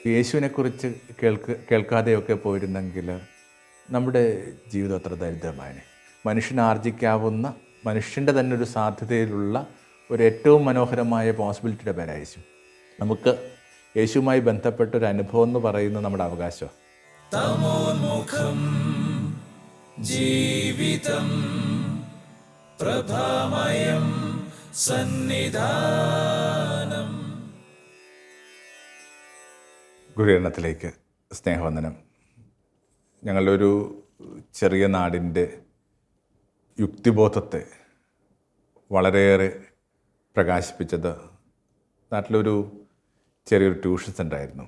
യേശുവിനെക്കുറിച്ച് കേൾക്കാതെയൊക്കെ പോയിരുന്നെങ്കിൽ നമ്മുടെ ജീവിതം അത്ര ദരിദ്രമായേനെ. മനുഷ്യന് ആർജിക്കാവുന്ന, മനുഷ്യൻ്റെ തന്നെ ഒരു സാധ്യതയിലുള്ള ഒരു ഏറ്റവും മനോഹരമായ പോസിബിലിറ്റിയുടെ പേരാ യേശു. നമുക്ക് യേശുവുമായി ബന്ധപ്പെട്ടൊരു അനുഭവം എന്ന് പറയുന്നത് നമ്മുടെ അവകാശമാണ്. തമോന്മുഖം ജീവിതം പ്രഭാമയം സന്നിധാനം. ഗുരുകരണത്തിലേക്ക് സ്നേഹവന്ദനം. ഞങ്ങളുടെ ഒരു ചെറിയ നാടിൻ്റെ യുക്തിബോധത്തെ വളരെയേറെ പ്രകാശിപ്പിച്ചത് നാട്ടിലൊരു ചെറിയൊരു ട്യൂഷൻ സെൻ്ററായിരുന്നു.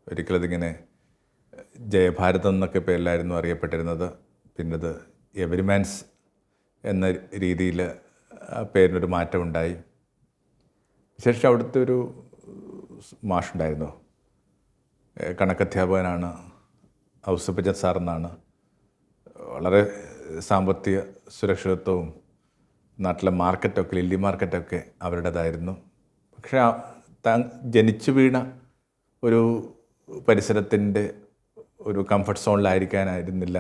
ഒരിക്കലതിങ്ങനെ ജയഭാരതം എന്നൊക്കെ പേരിലായിരുന്നു അറിയപ്പെട്ടിരുന്നത്. പിന്നത് എവരിമാൻസ് എന്ന രീതിയിൽ ആ പേരിനൊരു മാറ്റമുണ്ടായി. വിശേഷിച്ച് അവിടുത്തെ ഒരു മാഷുണ്ടായിരുന്നു, കണക്കധ്യാപകനാണ്, ഔസപ്പച്ചൻ സാർ എന്നാണ്. വളരെ സാമ്പത്തിക സുരക്ഷിതത്വവും നാട്ടിലെ മാർക്കറ്റൊക്കെ, ലില്ലി മാർക്കറ്റൊക്കെ അവരുടേതായിരുന്നു. പക്ഷേ ജനിച്ചു വീണ ഒരു പരിസരത്തിൻ്റെ ഒരു കംഫർട്ട് സോണിലായിരിക്കാനായിരുന്നില്ല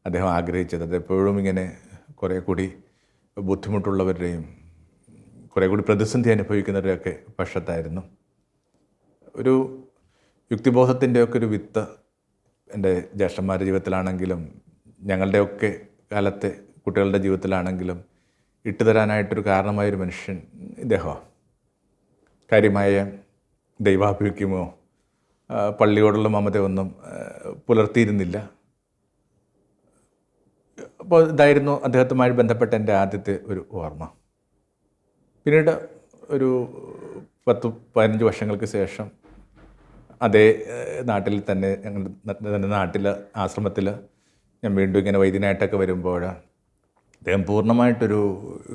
അദ്ദേഹം ആഗ്രഹിച്ചത്. അതെപ്പോഴും ഇങ്ങനെ കുറേ കൂടി ബുദ്ധിമുട്ടുള്ളവരുടെയും കുറേ കൂടി പ്രതിസന്ധി അനുഭവിക്കുന്നവരുടെയൊക്കെ പക്ഷത്തായിരുന്നു. ഒരു യുക്തിബോധത്തിൻ്റെയൊക്കെ ഒരു വിത്ത് എൻ്റെ ജ്യേഷ്ഠന്മാരുടെ ജീവിതത്തിലാണെങ്കിലും ഞങ്ങളുടെയൊക്കെ കാലത്തെ കുട്ടികളുടെ ജീവിതത്തിലാണെങ്കിലും ഇട്ടുതരാനായിട്ടൊരു കാരണമായൊരു മനുഷ്യൻ ഇദ്ദേഹമാണ്. കാര്യമായ ദൈവാഭിമുഖ്യമോ പള്ളിയോടുള്ള മമതയൊന്നും പുലർത്തിയിരുന്നില്ല. അപ്പോൾ ഇതായിരുന്നു അദ്ദേഹത്തുമായി ബന്ധപ്പെട്ട എൻ്റെ ആദ്യത്തെ ഒരു ഓർമ്മ. പിന്നീട് ഒരു 10-15 വർഷങ്ങൾക്ക് ശേഷം അതേ നാട്ടിൽ തന്നെ, ഞങ്ങളുടെ നാട്ടിൽ ആശ്രമത്തിൽ ഞാൻ വീണ്ടും ഇങ്ങനെ വൈദ്യനായിട്ടൊക്കെ വരുമ്പോൾ അദ്ദേഹം പൂർണ്ണമായിട്ടൊരു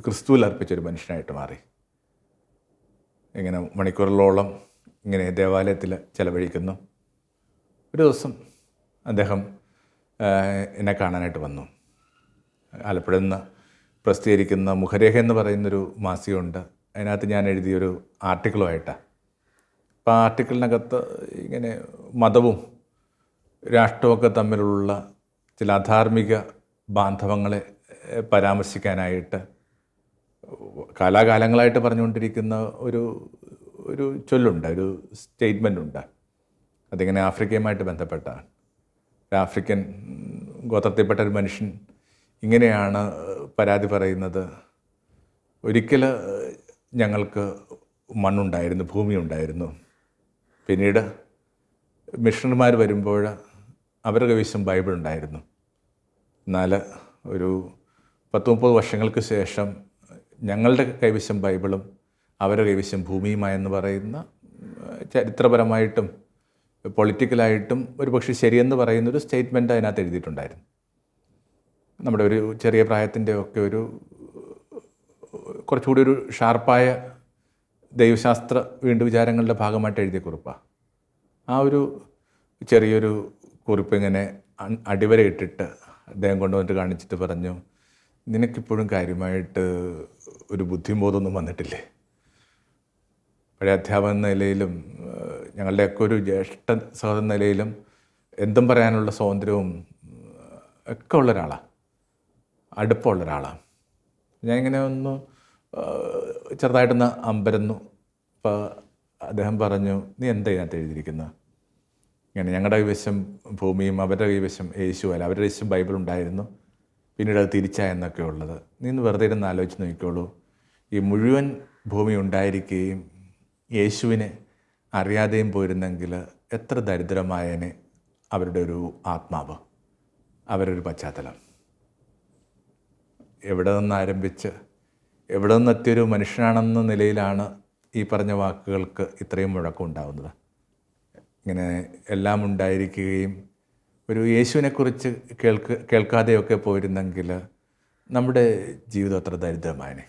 ക്രിസ്തുവിൽ അർപ്പിച്ചൊരു മനുഷ്യനായിട്ട് മാറി. ഇങ്ങനെ മണിക്കൂറുകളോളം ഇങ്ങനെ ദേവാലയത്തിൽ ചെലവഴിക്കുന്നു. ഒരു ദിവസം അദ്ദേഹം എന്നെ കാണാനായിട്ട് വന്നു. ആലപ്പുഴ നിന്ന് പ്രസിദ്ധീകരിക്കുന്ന മുഖരേഖ എന്ന് പറയുന്നൊരു മാസികയുണ്ട്. അതിനകത്ത് ഞാൻ എഴുതിയൊരു ആർട്ടിക്കിളുമായിട്ടാണ്. അപ്പോൾ ആ ആർട്ടിക്കിളിനകത്ത് ഇങ്ങനെ മതവും രാഷ്ട്രമൊക്കെ തമ്മിലുള്ള ചില അധാർമിക ബാന്ധവങ്ങളെ പരാമർശിക്കാനായിട്ട് കാലാകാലങ്ങളായിട്ട് പറഞ്ഞുകൊണ്ടിരിക്കുന്ന ഒരു ചൊല്ലുണ്ട്, ഒരു സ്റ്റേറ്റ്മെൻ്റ് ഉണ്ട്. അതിങ്ങനെ ആഫ്രിക്കയുമായിട്ട് ബന്ധപ്പെട്ടാണ്. ഒരു ആഫ്രിക്കൻ ഗോത്രത്തിൽപ്പെട്ട ഒരു മനുഷ്യൻ ഇങ്ങനെയാണ് പരാതി പറയുന്നത്: ഒരിക്കൽ ഞങ്ങൾക്ക് മണ്ണുണ്ടായിരുന്നു, ഭൂമിയുണ്ടായിരുന്നു. പിന്നീട് മിഷണറിമാർ വരുമ്പോൾ അവരുടെ കൈവശം ബൈബിളുണ്ടായിരുന്നു. എന്നാൽ ഒരു 10-30 വർഷങ്ങൾക്ക് ശേഷം ഞങ്ങളുടെ കൈവശം ബൈബിളും അവരുടെ കൈവശം ഭൂമിയുമായെന്ന് പറയുന്ന, ചരിത്രപരമായിട്ടും പൊളിറ്റിക്കലായിട്ടും ഒരു പക്ഷേ ശരിയെന്ന് പറയുന്നൊരു സ്റ്റേറ്റ്മെൻറ്റ് അതിനകത്ത് എഴുതിയിട്ടുണ്ടായിരുന്നു. നമ്മുടെ ഒരു ചെറിയ പ്രായത്തിൻ്റെ ഒക്കെ ഒരു കുറച്ചുകൂടി ഒരു ഷാർപ്പായ ദൈവശാസ്ത്ര വീണ്ടും വിചാരങ്ങളുടെ ഭാഗമായിട്ട് എഴുതിയ കുറിപ്പാണ്. ആ ഒരു ചെറിയൊരു കുറിപ്പ് ഇങ്ങനെ അടിവരയിട്ടിട്ട് അദ്ദേഹം കൊണ്ടുവന്നിട്ട് കാണിച്ചിട്ട് പറഞ്ഞു: നിനക്കിപ്പോഴും കാര്യമായിട്ട് ഒരു ബുദ്ധിബോധമൊന്നും വന്നിട്ടില്ലേ? പഴയ അധ്യാപക നിലയിലും ഞങ്ങളുടെയൊക്കെ ഒരു ജ്യേഷ്ഠ സഹോദര നിലയിലും എന്തും പറയാനുള്ള സ്വാതന്ത്ര്യവും ഒക്കെ ഉള്ള ഒരാളാണ്, അടുപ്പമുള്ള ഒരാളാണ്. ഞാൻ ഇങ്ങനെ ഒന്ന് ചെറുതായിട്ടൊന്ന് അമ്പരന്നു. അപ്പോൾ അദ്ദേഹം പറഞ്ഞു: നീ എന്താ ഇതിനകത്ത് എഴുതിയിരിക്കുന്നത്? ഇങ്ങനെ ഞങ്ങളുടെ കൈവശം ഭൂമിയും അവരുടെ കൈവശം യേശു, അല്ല അവരുടെ കൈവശം ബൈബിൾ ഉണ്ടായിരുന്നു, പിന്നീട് അത് തിരിച്ചായെന്നൊക്കെ ഉള്ളത്. നീ ഒന്ന് വെറുതെ ഇരുന്ന് ആലോചിച്ച് നോക്കിക്കോളൂ. ഈ മുഴുവൻ ഭൂമി ഉണ്ടായിരിക്കുകയും യേശുവിനെ അറിയാതെയും പോയിരുന്നെങ്കിൽ എത്ര ദരിദ്രമായനെ അവരുടെ ഒരു ആത്മാവ്, അവരുടെ ഒരു പശ്ചാത്തലം. എവിടെ നിന്ന് ആരംഭിച്ച് എവിടെ നിന്നെത്തിയൊരു മനുഷ്യനാണെന്ന നിലയിലാണ് ഈ പറഞ്ഞ വാക്കുകൾക്ക് ഇത്രയും മുഴക്കം ഉണ്ടാകുന്നത്. ഇങ്ങനെ എല്ലാം ഉണ്ടായിരിക്കുകയും ഒരു യേശുവിനെക്കുറിച്ച് കേൾക്കാതെയൊക്കെ പോയിരുന്നെങ്കിൽ നമ്മുടെ ജീവിതം അത്ര ദരിദ്രമായനെ.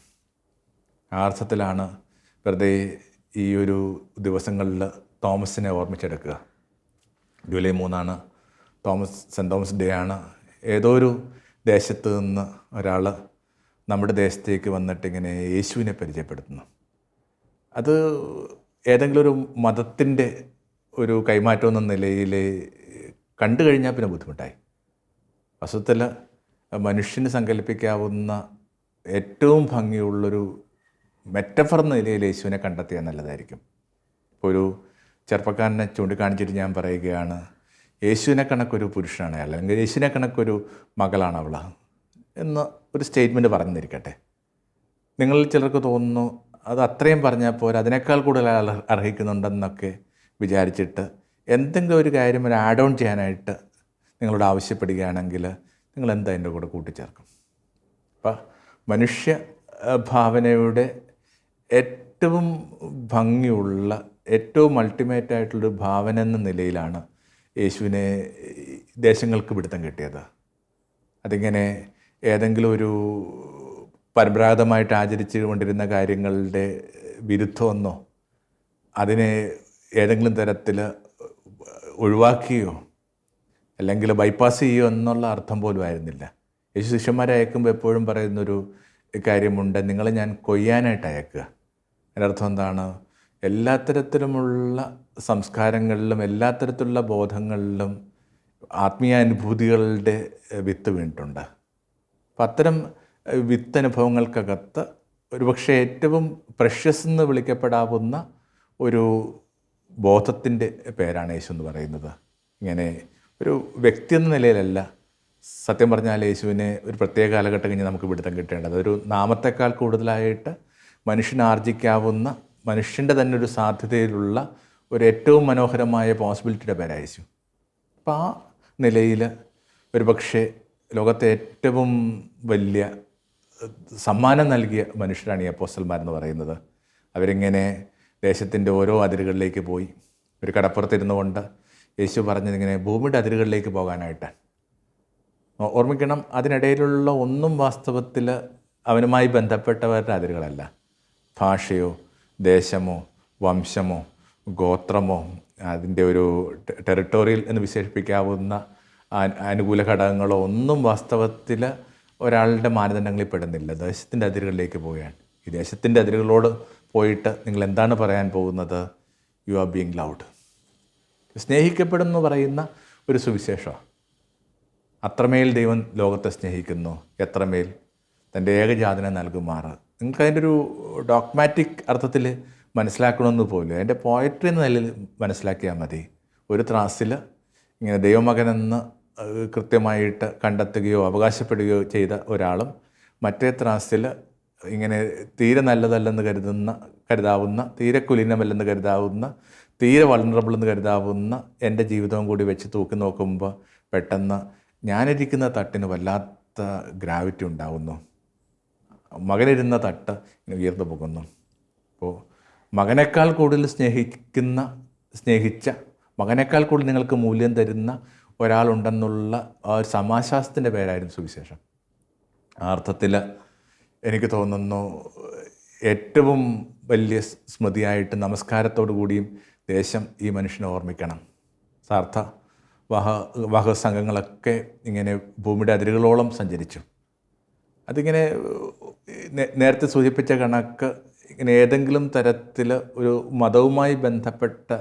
ആ അർത്ഥത്തിലാണ് വെറുതെ ഈ ഒരു ദിവസങ്ങളിൽ തോമസിനെ ഓർമ്മിച്ചെടുക്കുക. ജൂലൈ 3 സെൻറ്റ് തോമസ് ഡേ ആണ്. ഏതോ ഒരു ദേശത്ത് നിന്ന് ഒരാൾ നമ്മുടെ ദേശത്തേക്ക് വന്നിട്ട് ഇങ്ങനെ യേശുവിനെ പരിചയപ്പെടുത്തുന്നു. അത് ഏതെങ്കിലും ഒരു മതത്തിൻ്റെ ഒരു കൈമാറ്റം എന്ന നിലയിൽ കണ്ടു കഴിഞ്ഞാൽ പിന്നെ ബുദ്ധിമുട്ടായി. വസ്തുത്തിൽ മനുഷ്യന് സങ്കല്പിക്കാവുന്ന ഏറ്റവും ഭംഗിയുള്ളൊരു മെറ്റഫർ എന്ന നിലയിൽ യേശുവിനെ കണ്ടെത്തിയാൽ നല്ലതായിരിക്കും. ഇപ്പോൾ ഒരു ചെറുപ്പക്കാരനെ ചൂണ്ടിക്കാണിച്ചിട്ട് ഞാൻ പറയുകയാണ്, യേശുവിനെ കണക്കൊരു പുരുഷനാണ് അയാൾ, അല്ലെങ്കിൽ യേശുവിനെ കണക്കൊരു മകളാണ് അവൾ എന്ന് ഒരു സ്റ്റേറ്റ്മെൻറ്റ് പറഞ്ഞിരിക്കട്ടെ. നിങ്ങളിൽ ചിലർക്ക് തോന്നുന്നു അത് അത്രയും പറഞ്ഞാൽ പോരാ, അതിനേക്കാൾ കൂടുതൽ അർഹിക്കുന്നുണ്ടെന്നൊക്കെ വിചാരിച്ചിട്ട് എന്തെങ്കിലും ഒരു കാര്യം ഒരു ആഡ് ഓൺ ചെയ്യാനായിട്ട് നിങ്ങളോട് ആവശ്യപ്പെടുകയാണെങ്കിൽ നിങ്ങൾ എന്താ എൻ്റെ കൂടെ കൂട്ടിച്ചേർക്കും? അപ്പം മനുഷ്യ ഭാവനയുടെ ഏറ്റവും ഭംഗിയുള്ള ഏറ്റവും അൾട്ടിമേറ്റായിട്ടുള്ളൊരു ഭാവന എന്ന നിലയിലാണ് യേശുവിനെ ദേശങ്ങൾക്ക് പിടുത്തം കിട്ടിയത്. അതിങ്ങനെ ഏതെങ്കിലും ഒരു പരമ്പരാഗതമായിട്ട് ആചരിച്ചു കൊണ്ടിരുന്ന കാര്യങ്ങളുടെ വിരുദ്ധമെന്നോ അതിനെ ഏതെങ്കിലും തരത്തിൽ ഒഴിവാക്കുകയോ അല്ലെങ്കിൽ ബൈപ്പാസ് ചെയ്യുകയോ എന്നുള്ള അർത്ഥം പോലും ആയിരുന്നില്ല. യേശു ശിഷ്യന്മാരെ അയക്കുമ്പോൾ എപ്പോഴും പറയുന്നൊരു കാര്യമുണ്ട്, നിങ്ങളെ ഞാൻ കൊയ്യാനായിട്ട് അയക്കുക. അതിൻ്റെ അർത്ഥം എന്താണ്? എല്ലാ തരത്തിലുമുള്ള സംസ്കാരങ്ങളിലും എല്ലാ തരത്തിലുള്ള ബോധങ്ങളിലും ആത്മീയാനുഭൂതികളുടെ വിത്ത് വീണിട്ടുണ്ട്. അപ്പം അത്തരം വിത്തനുഭവങ്ങൾക്കകത്ത് ഒരുപക്ഷെ ഏറ്റവും പ്രഷ്യസ് എന്ന് വിളിക്കപ്പെടാവുന്ന ഒരു ബോധത്തിൻ്റെ പേരാണ് യേശു എന്ന് പറയുന്നത്. ഇങ്ങനെ ഒരു വ്യക്തി എന്ന നിലയിലല്ല, സത്യം പറഞ്ഞാൽ യേശുവിനെ ഒരു പ്രത്യേക കാലഘട്ടം കഴിഞ്ഞ് നമുക്ക് പിടുത്തം കിട്ടേണ്ടത് ഒരു നാമത്തെക്കാൾ കൂടുതലായിട്ട് മനുഷ്യനാർജിക്കാവുന്ന മനുഷ്യൻ്റെ തന്നെ ഒരു സാധ്യതയിലുള്ള ഒരു ഏറ്റവും മനോഹരമായ പോസിബിലിറ്റിയുടെ പേരാണ് യേശു. അപ്പോൾ ആ നിലയിൽ ഒരു പക്ഷേ ലോകത്തെ ഏറ്റവും വലിയ സമ്മാനം നൽകിയ മനുഷ്യരാണ് ഈ അപ്പോസ്തലന്മാരെന്ന് പറയുന്നത്. അവരിങ്ങനെ ദേശത്തിൻ്റെ ഓരോ അതിരുകളിലേക്ക് പോയി. ഒരു കടപ്പുറത്തിരുന്നു കൊണ്ട് യേശു പറഞ്ഞതിങ്ങനെ ഭൂമിയുടെ അതിരുകളിലേക്ക് പോകാനായിട്ടാണ്. ഓർമ്മിക്കണം, അതിനിടയിലുള്ള ഒന്നും വാസ്തവത്തിൽ അവനുമായി ബന്ധപ്പെട്ടവരുടെ അതിരുകളല്ല. ഭാഷയോ ദേശമോ വംശമോ ഗോത്രമോ അതിൻ്റെ ഒരു ടെറിട്ടോറിയൽ എന്ന് വിശേഷിപ്പിക്കാവുന്ന അനുകൂല ഘടകങ്ങളോ ഒന്നും വാസ്തവത്തിൽ ഒരാളുടെ മാനദണ്ഡങ്ങളിൽ പെടുന്നില്ല. ദേശത്തിൻ്റെ അതിരുകളിലേക്ക് പോവുകയാണ്. ഈ ദേശത്തിൻ്റെ അതിരുകളോട് പോയിട്ട് നിങ്ങൾ എന്താണ് പറയാൻ പോകുന്നത്? You are being loved. സ്നേഹിക്കപ്പെടുന്നു പറയുന്ന ഒരു സുവിശേഷമാണ്. അത്രമേൽ ദൈവം ലോകത്തെ സ്നേഹിക്കുന്നു, എത്രമേൽ തൻ്റെ ഏകജാതനെ നൽകുമാറ്. നിങ്ങൾക്ക് അതിൻ്റെ ഒരു ഡോഗ്മാറ്റിക് അർത്ഥത്തിൽ മനസ്സിലാക്കണമെന്ന് പോലും അതിൻ്റെ പോയട്രി എന്ന നിലയിൽ മനസ്സിലാക്കിയാൽ മതി. ഒരു ത്രാസിൽ ഇങ്ങനെ ദൈവമകനെന്ന് കൃത്യമായിട്ട് കണ്ടെത്തുകയോ അവകാശപ്പെടുകയോ ചെയ്ത ഒരാളും മറ്റേ ത്രാസിൽ ഇങ്ങനെ തീരെ നല്ലതല്ലെന്ന് കരുതാവുന്ന തീരെ കുലീനമല്ലെന്ന് കരുതാവുന്ന തീരെ വൾണറബിൾ എന്ന് കരുതാവുന്ന എൻ്റെ ജീവിതവും കൂടി വെച്ച് തൂക്കി നോക്കുമ്പോൾ പെട്ടെന്ന് ഞാനിരിക്കുന്ന തട്ടിന് വല്ലാത്ത ഗ്രാവിറ്റി ഉണ്ടാകുന്നു. മകനിരുന്ന തട്ട് ഇങ്ങനെ ഉയർന്നു പോകുന്നു. അപ്പോൾ മകനേക്കാൾ കൂടുതൽ സ്നേഹിച്ച മകനേക്കാൾ കൂടുതൽ നിങ്ങൾക്ക് മൂല്യം തരുന്ന ഒരാളുണ്ടെന്നുള്ള ആ ഒരു സമാശ്വാസത്തിൻ്റെ പേരായിരുന്നു സുവിശേഷം. ആ അർത്ഥത്തിൽ എനിക്ക് തോന്നുന്നു ഏറ്റവും വലിയ സ്മൃതിയായിട്ട് നമസ്കാരത്തോടു കൂടിയും ദേശം ഈ മനുഷ്യനെ ഓർമ്മിക്കണം. സാർത്ഥ വാഹക സംഘങ്ങളൊക്കെ ഇങ്ങനെ ഭൂമിയുടെ അതിരുകളോളം സഞ്ചരിച്ചു. അതിങ്ങനെ നേരത്തെ സൂചിപ്പിച്ച കണക്ക് ഇങ്ങനെ ഏതെങ്കിലും തരത്തിൽ ഒരു മതവുമായി ബന്ധപ്പെട്ട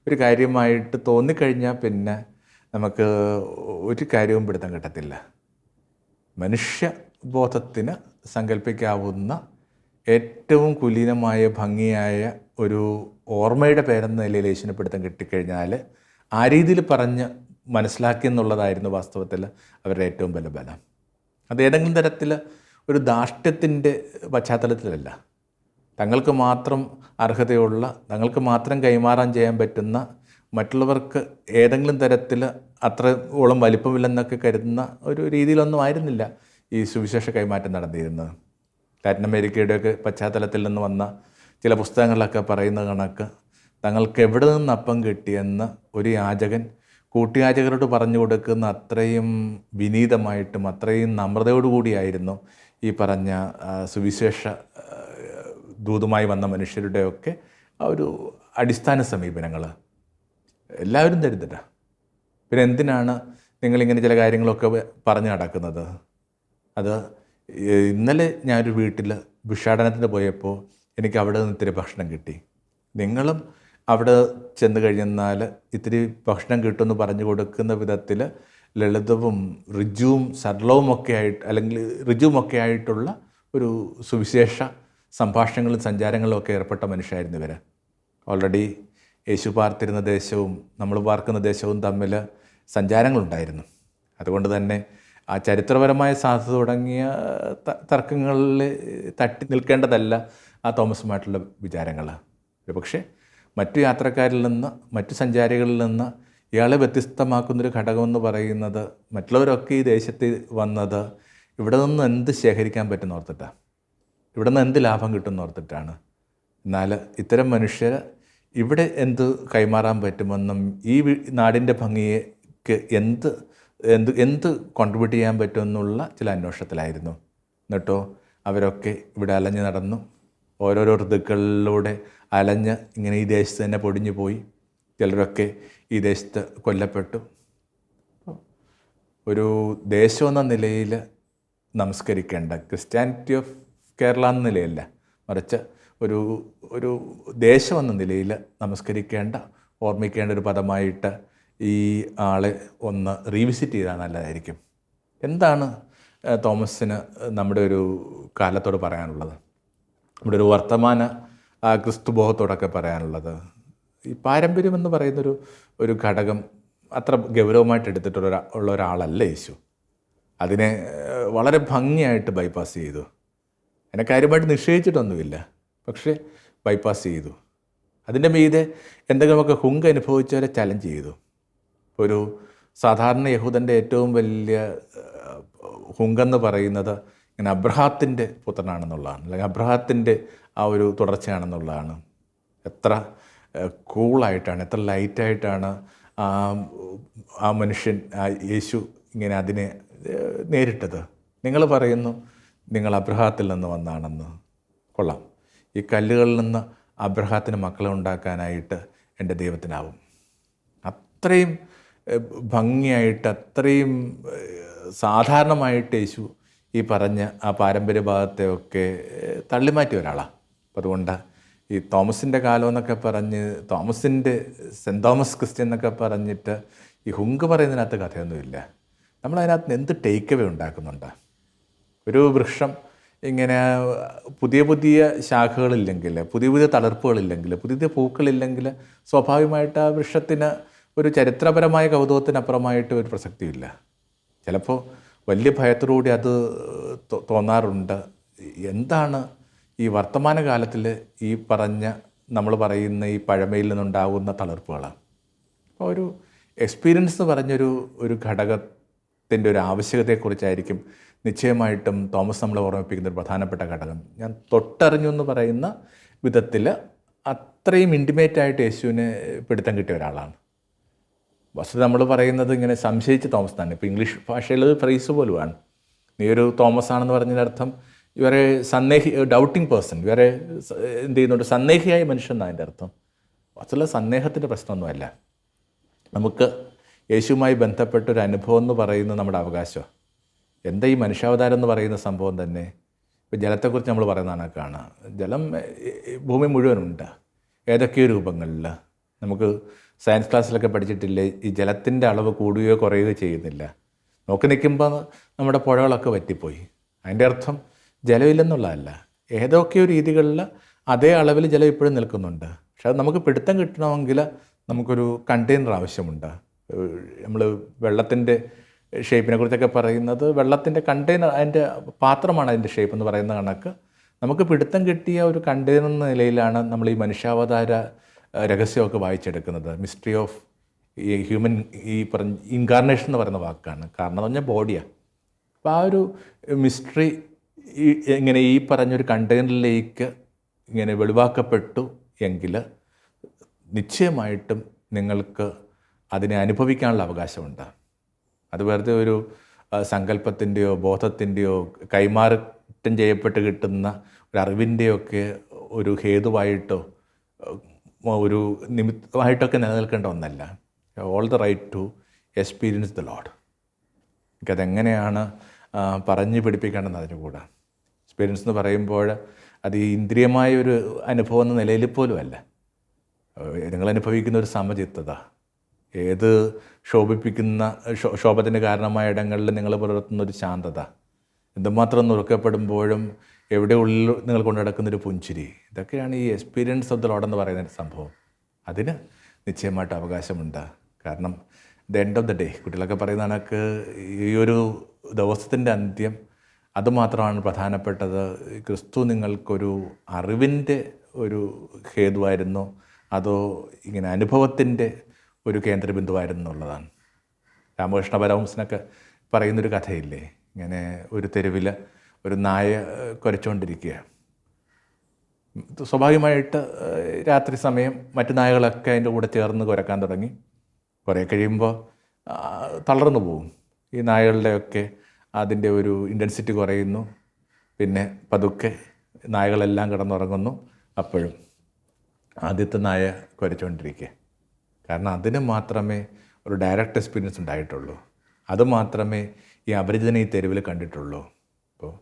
ഒരു കാര്യമായിട്ട് തോന്നിക്കഴിഞ്ഞാൽ പിന്നെ നമുക്ക് ഒരു കാര്യവും പിടുത്തം കിട്ടത്തില്ല. മനുഷ്യബോധത്തിന് സങ്കല്പിക്കാവുന്ന ഏറ്റവും കുലീനമായ ഭംഗിയായ ഒരു ഓർമ്മയുടെ പേരെന്ന നിലയിൽ യേശുവിനെ പിടുത്തം കിട്ടിക്കഴിഞ്ഞാൽ ആ രീതിയിൽ പറഞ്ഞ് മനസ്സിലാക്കിയെന്നുള്ളതായിരുന്നു വാസ്തവത്തിൽ അവരുടെ ഏറ്റവും വലിയ ബലം. അത് ഏതെങ്കിലും തരത്തിൽ ഒരു ധാർഷ്ട്യത്തിൻ്റെ പശ്ചാത്തലത്തിലല്ല, തങ്ങൾക്ക് മാത്രം അർഹതയുള്ള തങ്ങൾക്ക് മാത്രം കൈമാറാൻ ചെയ്യാൻ പറ്റുന്ന മറ്റുള്ളവർക്ക് ഏതെങ്കിലും തരത്തിൽ അത്രയോളം വലിപ്പമില്ലെന്നൊക്കെ കരുതുന്ന ഒരു രീതിയിലൊന്നും ആയിരുന്നില്ല ഈ സുവിശേഷ കൈമാറ്റം നടന്നിരുന്നത്. ലാറ്റിൻ അമേരിക്കയുടെയൊക്കെ പശ്ചാത്തലത്തിൽ നിന്ന് വന്ന ചില പുസ്തകങ്ങളിലൊക്കെ പറയുന്ന കണക്ക് തങ്ങൾക്ക് എവിടെ നിന്ന് അപ്പം കിട്ടിയെന്ന് ഒരു യാചകൻ കൂട്ടിയാചകരോട് പറഞ്ഞു കൊടുക്കുന്ന അത്രയും വിനീതമായിട്ടും അത്രയും നമ്രതയോടുകൂടിയായിരുന്നു ഈ പറഞ്ഞ സുവിശേഷ ദൂതുമായി വന്ന മനുഷ്യരുടെയൊക്കെ ആ ഒരു അടിസ്ഥാന സമീപനങ്ങൾ. എല്ലാവരും ദരിദ്രരാ. പിന്നെ എന്തിനാണ് നിങ്ങളിങ്ങനെ ചില കാര്യങ്ങളൊക്കെ പറഞ്ഞു നടക്കുന്നത്? അത് ഇന്നലെ ഞാനൊരു വീട്ടിൽ ഭിക്ഷാടനത്തിന് പോയപ്പോൾ എനിക്ക് അവിടെ നിന്ന് ഇത്തിരി ഭക്ഷണം കിട്ടി. നിങ്ങളും അവിടെ ചെന്ന് കഴിഞ്ഞാൽ ഇത്തിരി ഭക്ഷണം കിട്ടുമെന്ന് പറഞ്ഞു കൊടുക്കുന്ന വിധത്തിൽ ലളിതവും ഋജുവും സരളവുമൊക്കെ ആയിട്ട്, അല്ലെങ്കിൽ ഋജുവുമൊക്കെ ആയിട്ടുള്ള ഒരു സുവിശേഷ സംഭാഷണങ്ങളും സഞ്ചാരങ്ങളും ഒക്കെ ഏർപ്പെട്ട മനുഷ്യരായിരുന്നു ഇവർ. ഓൾറെഡി യേശു പാർത്തിരുന്ന ദേശവും നമ്മൾ പാർക്കുന്ന ദേശവും തമ്മിൽ സഞ്ചാരങ്ങളുണ്ടായിരുന്നു. അതുകൊണ്ട് തന്നെ ആ ചരിത്രപരമായ സാധ്യത തുടങ്ങിയ തർക്കങ്ങളിൽ തട്ടി നിൽക്കേണ്ടതല്ല ആ തോമസുമായിട്ടുള്ള വിചാരങ്ങൾ. പക്ഷേ മറ്റു യാത്രക്കാരിൽ നിന്ന്, മറ്റു സഞ്ചാരികളിൽ നിന്ന് ഇയാളെ വ്യത്യസ്തമാക്കുന്നൊരു ഘടകമെന്ന് പറയുന്നത് മറ്റുള്ളവരൊക്കെ ഈ ദേശത്ത് വന്നത് ഇവിടെ നിന്ന് എന്ത് ശേഖരിക്കാൻ പറ്റുന്ന ഓർത്തിട്ടാണ്, ഇവിടെ നിന്ന് എന്ത് ലാഭം കിട്ടുമെന്ന് ഓർത്തിട്ടാണ്. എന്നാൽ ഇത്തരം മനുഷ്യർ ഇവിടെ എന്ത് കൈമാറാൻ പറ്റുമെന്നും ഈ നാടിൻ്റെ ഭംഗിക്ക് എന്ത് കോൺട്രിബ്യൂട്ട് ചെയ്യാൻ പറ്റുമെന്നുള്ള ചില അന്വേഷണത്തിലായിരുന്നു. എന്നിട്ടോ അവരൊക്കെ ഇവിടെ അലഞ്ഞു നടന്നു, ഓരോരോ ഋതുക്കളിലൂടെ അലഞ്ഞ് ഇങ്ങനെ ഈ ദേശത്ത് തന്നെ പൊടിഞ്ഞു പോയി. ചിലരൊക്കെ ഈ ദേശത്ത് കൊല്ലപ്പെട്ടു. ഒരു ദേശം എന്ന നിലയിൽ നമസ്കരിക്കേണ്ട, ക്രിസ്ത്യാനിറ്റി ഓഫ് കേരള എന്ന നിലയല്ല, മറിച്ച് ഒരു ദേശം എന്ന നിലയിൽ നമസ്കരിക്കേണ്ട, ഓർമ്മിക്കേണ്ട ഒരു പദമായിട്ട് ഈ ആളെ ഒന്ന് റീവിസിറ്റ് ചെയ്താൽ നല്ലതായിരിക്കും. എന്താണ് തോമസിന് നമ്മുടെ ഒരു കാലത്തോട് പറയാനുള്ളത്, നമ്മുടെ ഒരു വർത്തമാന ക്രിസ്തുബോധത്തോടൊക്കെ പറയാനുള്ളത്? ഈ പാരമ്പര്യം എന്ന് പറയുന്നൊരു ഘടകം അത്ര ഗൗരവമായിട്ട് എടുത്തിട്ടുള്ള ഒരാളല്ല യേശു. അതിനെ വളരെ ഭംഗിയായിട്ട് ബൈപ്പാസ് ചെയ്തു. അതിനെ കാര്യമായിട്ട് നിഷേധിച്ചിട്ടൊന്നുമില്ല, പക്ഷേ ബൈപ്പാസ് ചെയ്തു. അതിൻ്റെ മീതെ എന്തെങ്കിലുമൊക്കെ ഹുങ്ക് അനുഭവിച്ചവരെ ചലഞ്ച് ചെയ്തു. ഒരു സാധാരണ യഹൂദൻ്റെ ഏറ്റവും വലിയ ഹുങ്കെന്ന് പറയുന്നത് ഇങ്ങനെ അബ്രഹാത്തിൻ്റെ പുത്രനാണെന്നുള്ളതാണ്, അല്ലെങ്കിൽ അബ്രഹാത്തിൻ്റെ ആ ഒരു തുടർച്ചയാണെന്നുള്ളതാണ്. എത്ര കൂളായിട്ടാണ്, എത്ര ലൈറ്റായിട്ടാണ് ആ മനുഷ്യൻ, യേശു ഇങ്ങനെ അതിനെ നേരിട്ടത്. നിങ്ങൾ പറയുന്നു നിങ്ങൾ അബ്രഹാത്തിൽ നിന്ന് വന്നാണെന്ന്. കൊള്ളാം, ഈ കല്ലുകളിൽ നിന്ന് അബ്രഹാത്തിന് മക്കളെ ഉണ്ടാക്കാനായിട്ട് എൻ്റെ ദൈവത്തിനാവും. അത്രയും ഭംഗിയായിട്ട്, അത്രയും സാധാരണമായിട്ട് യേശു ഈ പറഞ്ഞ ആ പാരമ്പര്യ ഭാഗത്തെയൊക്കെ തള്ളിമാറ്റിയ ഒരാളാണ്. അപ്പം അതുകൊണ്ട് ഈ തോമസിൻ്റെ കാലം എന്നൊക്കെ പറഞ്ഞ്, തോമസിൻ്റെ സെൻറ്റ് തോമസ് ക്രിസ്ത്യൻ എന്നൊക്കെ പറഞ്ഞിട്ട് ഈ ഹുങ്ക് പറയുന്നതിനകത്ത് കഥയൊന്നുമില്ല. നമ്മളതിനകത്ത് എന്ത് ടേക്ക് അവേ ഉണ്ടാക്കുന്നുണ്ട്? ഒരു വൃക്ഷം ഇങ്ങനെ പുതിയ പുതിയ ശാഖകളില്ലെങ്കിൽ, പുതിയ പുതിയ തളിർപ്പുകളില്ലെങ്കിൽ, പുതിയ പൂക്കളില്ലെങ്കിൽ സ്വാഭാവികമായിട്ട് ആ വൃക്ഷത്തിന് ഒരു ചരിത്രപരമായ കൗതുകത്തിനപ്പുറമായിട്ട് ഒരു പ്രസക്തിയില്ല. ചിലപ്പോൾ വലിയ ഭയത്തോടുകൂടി അത് തോന്നാറുണ്ട്. എന്താണ് ഈ വർത്തമാനകാലത്തിൽ ഈ പറഞ്ഞ, നമ്മൾ പറയുന്ന ഈ പഴമയിൽ നിന്നുണ്ടാകുന്ന തളിർപ്പുകളാണ്. അപ്പോൾ ഒരു എക്സ്പീരിയൻസ് എന്ന് പറഞ്ഞൊരു ഘടകത്തിൻ്റെ ഒരു ആവശ്യകതയെക്കുറിച്ചായിരിക്കും നിശ്ചയമായിട്ടും തോമസ് നമ്മളെ ഓർമ്മിപ്പിക്കുന്ന ഒരു പ്രധാനപ്പെട്ട ഘടകം. ഞാൻ തൊട്ടറിഞ്ഞു എന്ന് പറയുന്ന വിധത്തിൽ അത്രയും ഇൻറ്റിമേറ്റായിട്ട് യേശുവിനെ പിടുത്തം കിട്ടിയ ഒരാളാണ്. വസ്തുത നമ്മൾ പറയുന്നത് ഇങ്ങനെ സംശയിച്ച തോമസ് തന്നെ. ഇപ്പോൾ ഇംഗ്ലീഷ് ഭാഷയിൽ ഫ്രേസ് പോലുമാണ്. നീ ഒരു തോമസ് ആണെന്ന് പറഞ്ഞതിൻ്റെ അർത്ഥം ഇവരെ ഡൗട്ടിങ് പേഴ്സൺ, ഇവരെ എന്ത് ചെയ്യുന്നുണ്ട്, സന്ദേഹിയായ മനുഷ്യൻ എന്നാണ് അതിൻ്റെ അർത്ഥം. വസ്തുത സന്ദേഹത്തിൻ്റെ പ്രശ്നമൊന്നുമല്ല. നമുക്ക് യേശുവുമായി ബന്ധപ്പെട്ടൊരു അനുഭവം എന്ന് പറയുന്നത് നമ്മുടെ അവകാശമാണ്. എന്താ ഈ മനുഷ്യാവതാരം എന്ന് പറയുന്ന സംഭവം തന്നെ? ഇപ്പോൾ ജലത്തെക്കുറിച്ച് നമ്മൾ പറയുന്ന കണക്കാണ്. ജലം ഭൂമി മുഴുവനുണ്ട്, ഏതൊക്കെയോ രൂപങ്ങളിൽ. നമുക്ക് സയൻസ് ക്ലാസ്സിലൊക്കെ പഠിച്ചിട്ടില്ലേ, ഈ ജലത്തിൻ്റെ അളവ് കൂടുകയോ കുറയുകയോ ചെയ്യുന്നില്ല. നോക്കി നിൽക്കുമ്പോൾ നമ്മുടെ പുഴകളൊക്കെ വറ്റിപ്പോയി. അതിൻ്റെ അർത്ഥം ജലമില്ലെന്നുള്ളതല്ല, ഏതൊക്കെയോ രീതികളിൽ അതേ അളവിൽ ജലം ഇപ്പോഴും നിൽക്കുന്നുണ്ട്. പക്ഷെ അത് നമുക്ക് പിടുത്തം കിട്ടണമെങ്കിൽ നമുക്കൊരു കണ്ടെയ്നർ ആവശ്യമുണ്ട്. നമ്മൾ വെള്ളത്തിൻ്റെ ഷേപ്പിനെ കുറിച്ചൊക്കെ പറയുന്നത്, വെള്ളത്തിൻ്റെ കണ്ടെയ്നർ, അതിൻ്റെ പാത്രമാണ് അതിൻ്റെ ഷേപ്പ് എന്ന് പറയുന്ന കണക്ക് നമുക്ക് പിടുത്തം കിട്ടിയ ഒരു കണ്ടെയ്നർ എന്ന നിലയിലാണ് നമ്മൾ ഈ മനുഷ്യാവതാര രഹസ്യമൊക്കെ വായിച്ചെടുക്കുന്നത്. മിസ്റ്ററി ഓഫ് ഈ ഹ്യൂമൻ, ഈ പറഞ്ഞ ഇൻകാർണേഷൻ എന്ന് പറയുന്ന വാക്കാണ്. കാരണം എന്ന് പറഞ്ഞാൽ ബോഡിയാണ്. അപ്പോൾ ആ ഒരു മിസ്റ്ററി ഇങ്ങനെ ഈ പറഞ്ഞൊരു കണ്ടെയ്നറിലേക്ക് ഇങ്ങനെ വെളിവാക്കപ്പെട്ടു എങ്കിൽ നിശ്ചയമായിട്ടും നിങ്ങൾക്ക് അതിനെ അനുഭവിക്കാനുള്ള അവകാശമുണ്ട്. അത് വെറുതെ ഒരു സങ്കല്പത്തിൻ്റെയോ ബോധത്തിൻ്റെയോ കൈമാറ്റം ചെയ്യപ്പെട്ട് കിട്ടുന്ന ഒരു അറിവിൻ്റെയൊക്കെ ഒരു ഹേതുവായിട്ടോ ഒരു നിമിത്തമായിട്ടൊക്കെ നിലനിൽക്കേണ്ട ഒന്നല്ല. All the right to experience the Lord. എനിക്കതെങ്ങനെയാണ് പറഞ്ഞു പിടിപ്പിക്കേണ്ടതെന്ന് അതിന് കൂടെ. എക്സ്പീരിയൻസ് എന്ന് പറയുമ്പോൾ അത് ഈ ഇന്ദ്രിയമായ ഒരു അനുഭവം എന്ന നിലയിൽ പോലും അല്ല. നിങ്ങൾ അനുഭവിക്കുന്ന ഒരു സമചിത്തത, ഏത് ശോഭത്തിന് കാരണമായ ഇടങ്ങളിൽ നിങ്ങൾ പുലർത്തുന്ന ഒരു ശാന്തത, എന്തുമാത്രം നുറുക്കപ്പെടുമ്പോഴും എവിടെ ഉള്ളിൽ നിങ്ങൾ കൊണ്ടു നടക്കുന്നൊരു പുഞ്ചിരി, ഇതൊക്കെയാണ് ഈ എക്സ്പീരിയൻസ് ഓഫ് ദ ലോഡ് എന്ന് പറയുന്ന ഒരു സംഭവം. അതിന് നിശ്ചയമായിട്ട് അവകാശമുണ്ട്. കാരണം the end of the day, കുട്ടികളൊക്കെ പറയുന്ന കണക്ക് ഈ ഒരു ദിവസത്തിൻ്റെ അന്ത്യം അതുമാത്രമാണ് പ്രധാനപ്പെട്ടത്. ക്രിസ്തു നിങ്ങൾക്കൊരു അറിവിൻ്റെ ഒരു ഹേതുവായിരുന്നു, അതോ ഇങ്ങനെ അനുഭവത്തിൻ്റെ ഒരു കേന്ദ്രബിന്ദുവായിരുന്നു എന്നുള്ളതാണ്. രാമകൃഷ്ണ പരമഹംസനൊക്കെ പറയുന്നൊരു കഥയില്ലേ, ഇങ്ങനെ ഒരു തെരുവിൽ ഒരു നായ കുരച്ചുകൊണ്ടിരിക്കുക. സ്വാഭാവികമായിട്ട് രാത്രി സമയം മറ്റു നായകളൊക്കെ അതിൻ്റെ കൂടെ ചേർന്ന് കുരക്കാൻ തുടങ്ങി. കുറേ കഴിയുമ്പോൾ തളർന്നു പോവും. ഈ നായകളുടെയൊക്കെ അതിൻ്റെ ഒരു ഇൻറ്റൻസിറ്റി കുറയുന്നു. പിന്നെ പതുക്കെ നായകളെല്ലാം കിടന്നുറങ്ങുന്നു. അപ്പോഴും ആദ്യത്തെ നായ കുരച്ചുകൊണ്ടിരിക്കുക. കാരണം അതിന് മാത്രമേ ഒരു ഡയറക്റ്റ് എക്സ്പീരിയൻസ് ഉണ്ടായിട്ടുള്ളൂ. അതുമാത്രമേ ഈ അപരിചിതനെ ഈ തെരുവിൽ കണ്ടിട്ടുള്ളൂ. അപ്പോൾ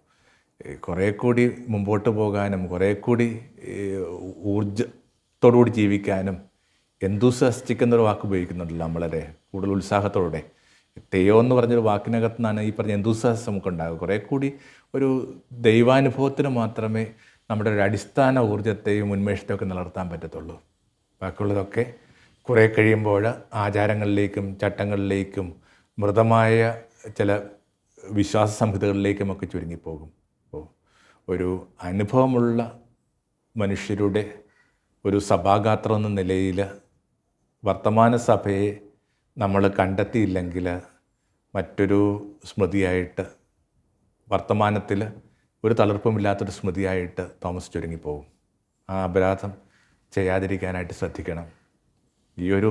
കുറേ കൂടി മുമ്പോട്ട് പോകാനും കുറേ കൂടി ഊർജ്ജത്തോടുകൂടി ജീവിക്കാനും എന്തൂസിയാസ്റ്റിക് എന്നൊരു വാക്ക് ഉപയോഗിക്കുന്നുണ്ടല്ലോ നമ്മളെ കൂടുതൽ ഉത്സാഹത്തോടെ. തെയോ എന്ന് പറഞ്ഞൊരു വാക്കിനകത്ത് നിന്നാണ് ഈ പറഞ്ഞ എന്തൂസിയാസം നമുക്കുണ്ടാകുക. കുറേ കൂടി ഒരു ദൈവാനുഭവത്തിന് മാത്രമേ നമ്മുടെ ഒരു അടിസ്ഥാന ഊർജ്ജത്തെയും ഉന്മേഷത്തെയൊക്കെ നിലനിർത്താൻ പറ്റത്തുള്ളൂ. ബാക്കിയുള്ളതൊക്കെ കുറേ കഴിയുമ്പോൾ ആചാരങ്ങളിലേക്കും ചട്ടങ്ങളിലേക്കും മൃതമായ ചില വിശ്വാസ സംഹിതകളിലേക്കുമൊക്കെ ചുരുങ്ങിപ്പോകും. അപ്പോൾ ഒരു അനുഭവമുള്ള മനുഷ്യരുടെ ഒരു സഭാഗാത്രം എന്ന നിലയിൽ വർത്തമാന സഭയെ നമ്മൾ കണ്ടെത്തിയില്ലെങ്കിൽ മറ്റൊരു സ്മൃതിയായിട്ട്, വർത്തമാനത്തിൽ ഒരു തളർപ്പുമില്ലാത്തൊരു സ്മൃതിയായിട്ട് തോമസ് ചുരുങ്ങിപ്പോകും. ആ അപരാധം ചെയ്യാതിരിക്കാനായിട്ട് ശ്രദ്ധിക്കണം. ഈ ഒരു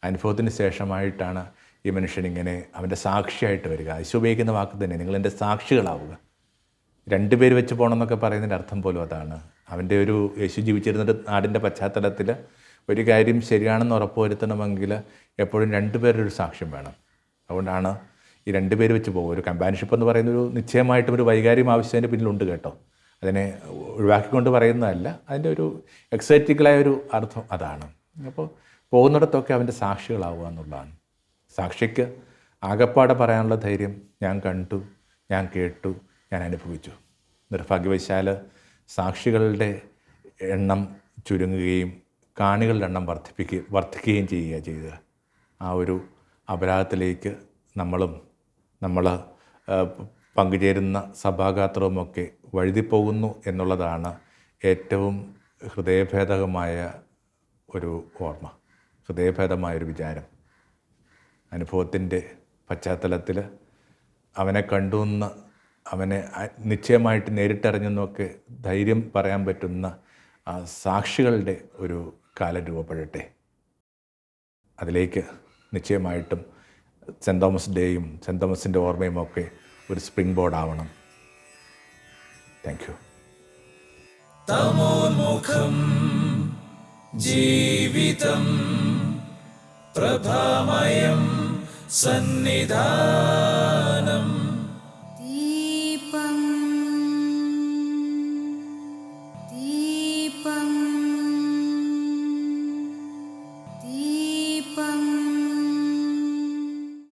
അനുഭവത്തിന് ശേഷമായിട്ടാണ് ഈ മനുഷ്യനിങ്ങനെ അവൻ്റെ സാക്ഷിയായിട്ട് വരിക. യേശു ഉപയോഗിക്കുന്ന വാക്ക് തന്നെ, നിങ്ങളെൻ്റെ സാക്ഷികളാവുക. 2 പേര് വെച്ച് പോകണമെന്നൊക്കെ പറയുന്നതിൻ്റെ അർത്ഥം പോലും അതാണ്. അവൻ്റെ ഒരു യേശു ജീവിച്ചിരുന്നൊരു നാടിൻ്റെ പശ്ചാത്തലത്തിൽ ഒരു കാര്യം ശരിയാണെന്ന് ഉറപ്പുവരുത്തണമെങ്കിൽ എപ്പോഴും 2 പേരുടെ ഒരു സാക്ഷ്യം വേണം. അതുകൊണ്ടാണ് ഈ 2 പേര് വെച്ച് പോകും. ഒരു കമ്പാനിഷിപ്പ് എന്ന് പറയുന്നൊരു നിശ്ചയമായിട്ടും ഒരു വൈകാര്യം ആവശ്യത്തിൻ്റെ പിന്നിലുണ്ട് കേട്ടോ. അതിനെ ഒഴിവാക്കിക്കൊണ്ട് പറയുന്നതല്ല, അതിൻ്റെ ഒരു എക്സൈറ്റിക്കലായ ഒരു അർത്ഥം അതാണ്. അപ്പോൾ പോകുന്നിടത്തൊക്കെ അവൻ്റെ സാക്ഷികളാവുക എന്നുള്ളതാണ്. സാക്ഷിക്ക് ആകപ്പാടെ പറയാനുള്ള ധൈര്യം, ഞാൻ കണ്ടു, ഞാൻ കേട്ടു, ഞാൻ അനുഭവിച്ചു. നിർഭാഗ്യവശാൽ സാക്ഷികളുടെ എണ്ണം ചുരുങ്ങുകയും കാണികളുടെ എണ്ണം വർദ്ധിക്കുകയും ചെയ്യുക ചെയ്തത്. ആ ഒരു അപരാധത്തിലേക്ക് നമ്മൾ പങ്കുചേരുന്ന സഭാഗാത്രവുമൊക്കെ വഴുതിപ്പോകുന്നു എന്നുള്ളതാണ് ഏറ്റവും ഹൃദയഭേദകമായ ഒരു ഓർമ്മ, ഹൃദയഭേദമായൊരു വിചാരം. അനുഭവത്തിൻ്റെ പശ്ചാത്തലത്തിൽ അവനെ കണ്ടുവെന്ന്, അവനെ നിശ്ചയമായിട്ട് നേരിട്ടറിഞ്ഞെന്നൊക്കെ ധൈര്യം പറയാൻ പറ്റുന്ന സാക്ഷികളുടെ ഒരു കാലം രൂപപ്പെടട്ടെ. അതിലേക്ക് നിശ്ചയമായിട്ടും സെൻറ്റ് തോമസ് ഡേയും സെൻറ്റ് തോമസിൻ്റെ ഓർമ്മയും ഒക്കെ ഒരു സ്പ്രിംഗ് ബോർഡ് ആവണം. Thank you. തമോന്മുഖം ജീവിതം പ്രഭാമയം സന്നിധാനം.